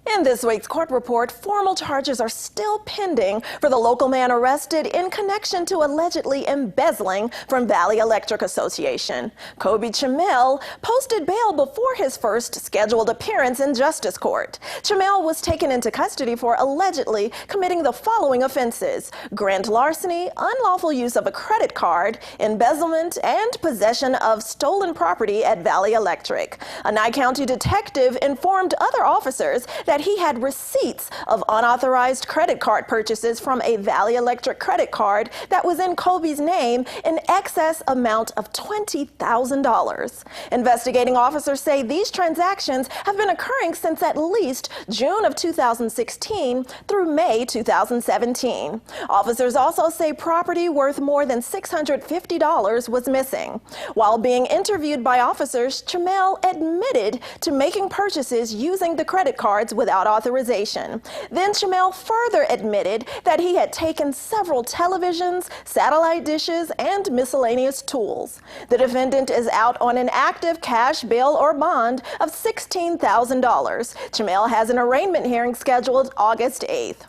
In this week's court report, formal charges are still pending for the local man arrested in connection to allegedly embezzling from Valley Electric Association. Kobe Chamel posted bail before his first scheduled appearance in Justice Court. Chamel was taken into custody for allegedly committing the following offenses: grand larceny, unlawful use of a credit card, embezzlement, and possession of stolen property at Valley Electric. A Nye County detective informed other officers that he had receipts of unauthorized credit card purchases from a Valley Electric credit card that was in Kobe's name in excess amount of $20,000. Investigating officers say these transactions have been occurring since at least June of 2016 through May 2017. Officers also say property worth more than $650 was missing. While being interviewed by officers, Chamel admitted to making purchases using the credit cards without authorization. Then Chamel further admitted that he had taken several televisions, satellite dishes, and miscellaneous tools. The defendant is out on an active cash bail or bond of $16,000. Chamel has an arraignment hearing scheduled August 8th.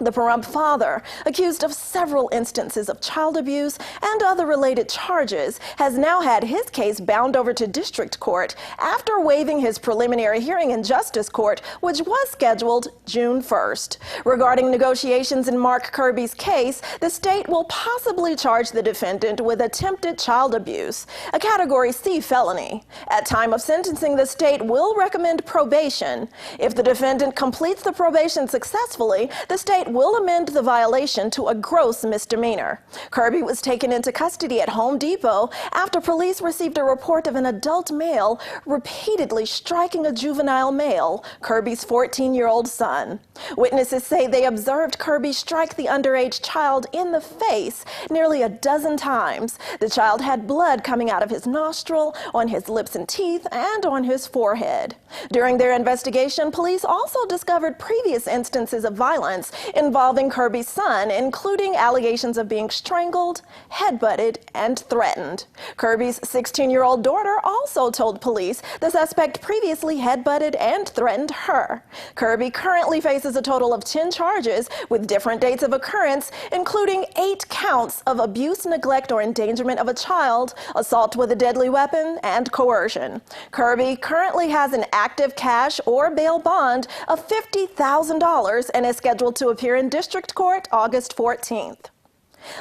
The Pahrump father, accused of several instances of child abuse and other related charges, has now had his case bound over to district court after waiving his preliminary hearing in Justice Court, which was scheduled June 1st. Regarding negotiations in Mark Kirby's case, the state will possibly charge the defendant with attempted child abuse, a Category C felony. At time of sentencing, the state will recommend probation. If the defendant completes the probation successfully, the state will amend the violation to a gross misdemeanor. Kirby was taken into custody at Home Depot after police received a report of an adult male repeatedly striking a juvenile male, Kirby's 14-year-old son. Witnesses say they observed Kirby strike the underage child in the face nearly a dozen times. The child had blood coming out of his nostril, on his lips and teeth, and on his forehead. During their investigation, police also discovered previous instances of violence involving Kirby's son, including allegations of being strangled, headbutted, and threatened. Kirby's 16-year-old daughter also told police the suspect previously headbutted and threatened her. Kirby currently faces a total of 10 charges with different dates of occurrence, including 8 counts of abuse, neglect, or endangerment of a child, assault with a deadly weapon, and coercion. Kirby currently has an active cash or bail bond of $50,000 and is scheduled to appear in district court August 14th.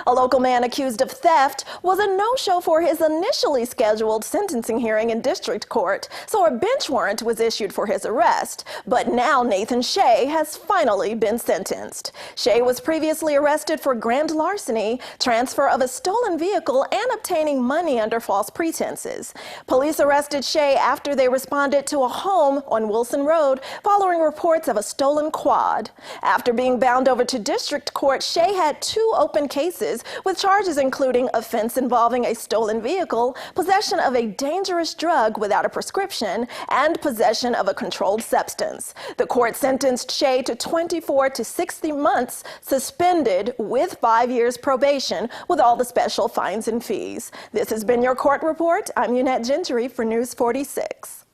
A local man accused of theft was a no-show for his initially scheduled sentencing hearing in district court, so a bench warrant was issued for his arrest. But now Nathan Shea has finally been sentenced. Shea was previously arrested for grand larceny, transfer of a stolen vehicle, and obtaining money under false pretenses. Police arrested Shea after they responded to a home on Wilson Road following reports of a stolen quad. After being bound over to district court, Shea had 2 open cases with charges including offense involving a stolen vehicle, possession of a dangerous drug without a prescription, and possession of a controlled substance. The court sentenced Shea to 24 to 60 months suspended with 5 years probation with all the special fines and fees. This has been your court report. I'm Eunette Gentry for News 46.